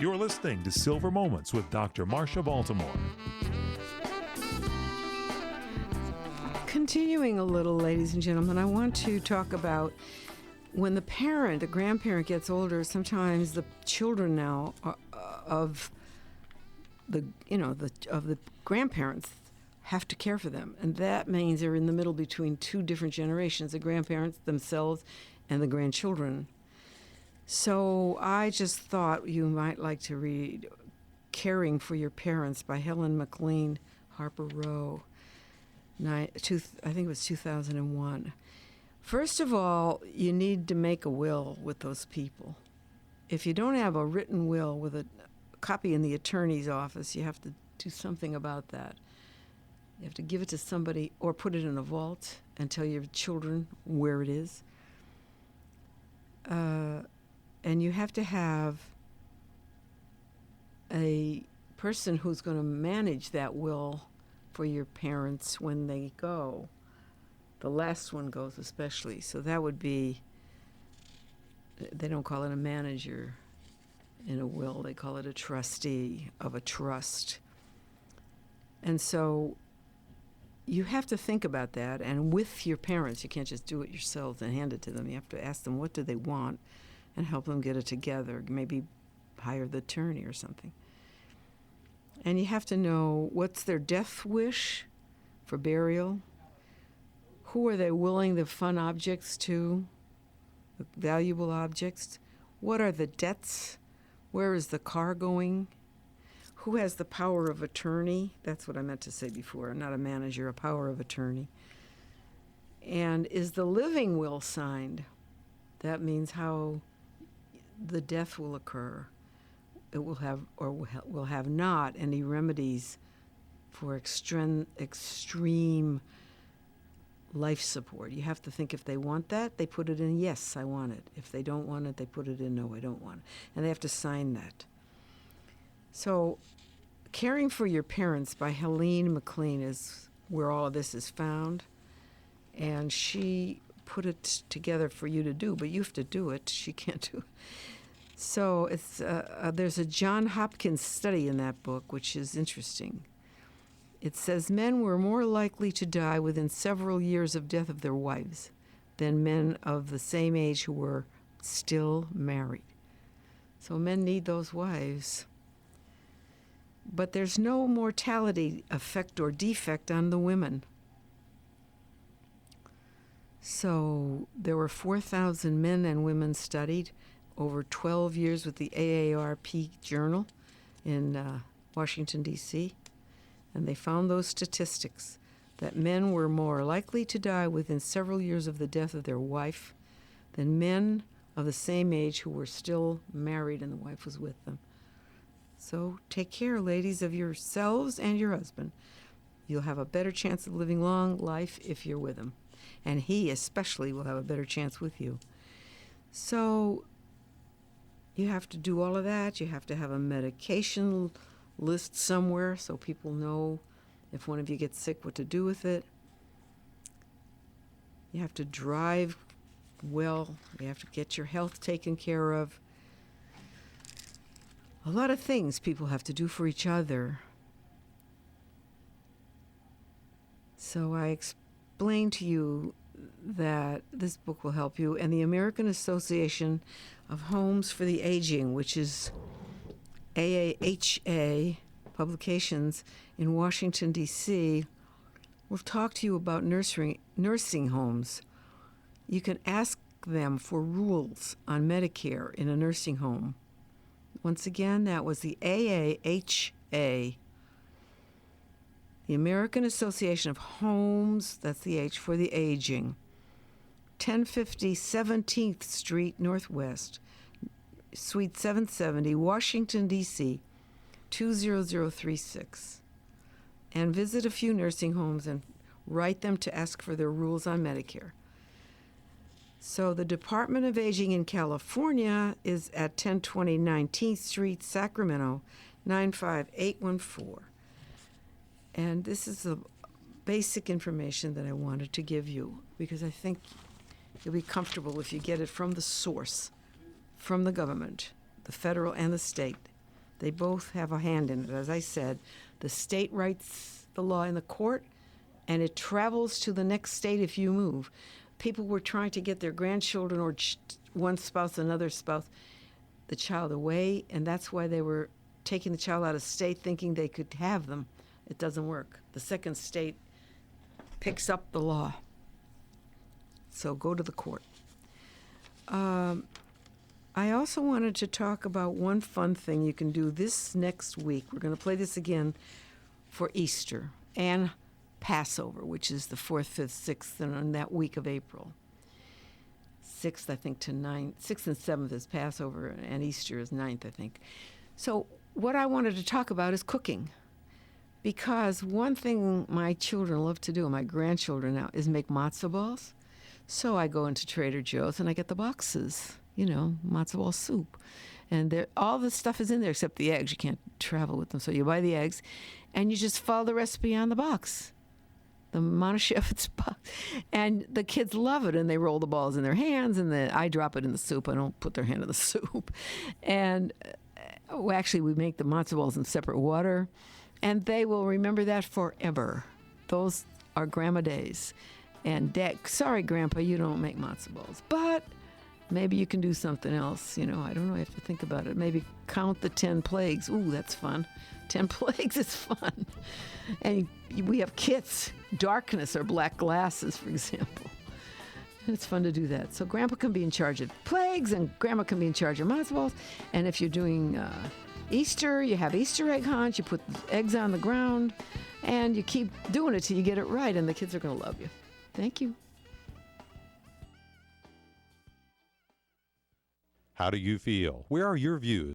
You're listening to Silver Moments with Dr. Marsha Baltimore. Continuing a little, ladies and gentlemen, I want to talk about when the grandparent gets older. Sometimes the children now of the grandparents have to care for them, and that means they're in the middle between two different generations: the grandparents themselves and the grandchildren. So I just thought you might like to read "Caring for Your Parents" by Helen McLean, Harper Row. I think it was 2001. First of all, you need to make a will with those people. If you don't have a written will with a copy in the attorney's office, you have to do something about that. You have to give it to somebody or put it in a vault and tell your children where it is. And you have to have a person who's going to manage that will for your parents when they go. The last one goes especially. So that would be, they don't call it a manager in a will, they call it a trustee of a trust. And so you have to think about that, and with your parents, you can't just do it yourselves and hand it to them. You have to ask them what do they want and help them get it together, maybe hire the attorney or something. And you have to know what's their death wish for burial, who are they willing to fund objects to, valuable objects, what are the debts, where is the car going, who has the power of attorney. That's what I meant to say before, not a manager, a power of attorney. And is the living will signed? That means how the death will occur. It will have or will have not any remedies for extreme life support. You have to think if they want that, they put it in, yes, I want it. If they don't want it, they put it in, no, I don't want it. And they have to sign that. So Caring for Your Parents by Helene McLean is where all of this is found. And she put it together for you to do, but you have to do it. She can't do it. So it's there's a John Hopkins study in that book, which is interesting. It says men were more likely to die within several years of death of their wives than men of the same age who were still married. So men need those wives. But there's no mortality effect or defect on the women. So there were 4,000 men and women studied over 12 years with the AARP Journal in Washington, D.C., and they found those statistics, that men were more likely to die within several years of the death of their wife than men of the same age who were still married and the wife was with them. So take care, ladies, of yourselves and your husband. You'll have a better chance of living long life if you're with him. And he especially will have a better chance with you. So you have to do all of that. You have to have a medication list somewhere so people know if one of you gets sick what to do with it. You have to drive well. You have to get your health taken care of. A lot of things people have to do for each other. So I explained to you that this book will help you, and the American Association of Homes for the Aging, which is AAHA Publications in Washington, D.C., will talk to you about nursing homes. You can ask them for rules on Medicare in a nursing home. Once again, that was the AAHA, the American Association of Homes, that's the H, for the Aging, 1050 17th Street Northwest, Suite 770, Washington, D.C., 20036. And visit a few nursing homes and write them to ask for their rules on Medicare. So the Department of Aging in California is at 1020 19th Street, Sacramento, 95814. And this is the basic information that I wanted to give you, because I think you'll be comfortable if you get it from the source, from the government, the federal and the state. They both have a hand in it. As I said, the state writes the law in the court, and it travels to the next state if you move. People were trying to get their grandchildren or one spouse, another spouse, the child away, and that's why they were taking the child out of state thinking they could have them. It doesn't work. The second state picks up the law. So go to the court. I also wanted to talk about one fun thing you can do this next week. We're going to play this again for Easter and Passover, which is the 4th, 5th, 6th, and on that week of April. 6th, I think, to 9th. 6th and 7th is Passover, and Easter is 9th, I think. So what I wanted to talk about is cooking. Because one thing my children love to do, and my grandchildren now, is make matzo balls. So I go into Trader Joe's and I get the boxes, matzo ball soup. And all the stuff is in there except the eggs. You can't travel with them. So you buy the eggs and you just follow the recipe on the box, the Monteshevitz box. And the kids love it, and they roll the balls in their hands, and I drop it in the soup. I don't put their hand in the soup. And actually, we make the matzo balls in separate water, and they will remember that forever. Those are Grandma days. And Dad, sorry, Grandpa, you don't make matzo balls. But maybe you can do something else. I don't know. I have to think about it. Maybe count the 10 plagues. Ooh, that's fun. 10 plagues is fun. And we have kits, darkness or black glasses, for example. And it's fun to do that. So Grandpa can be in charge of plagues, and Grandma can be in charge of matzo balls. And if you're doing Easter, you have Easter egg hunt. You put eggs on the ground, and you keep doing it till you get it right, and the kids are going to love you. Thank you. How do you feel? Where are your views?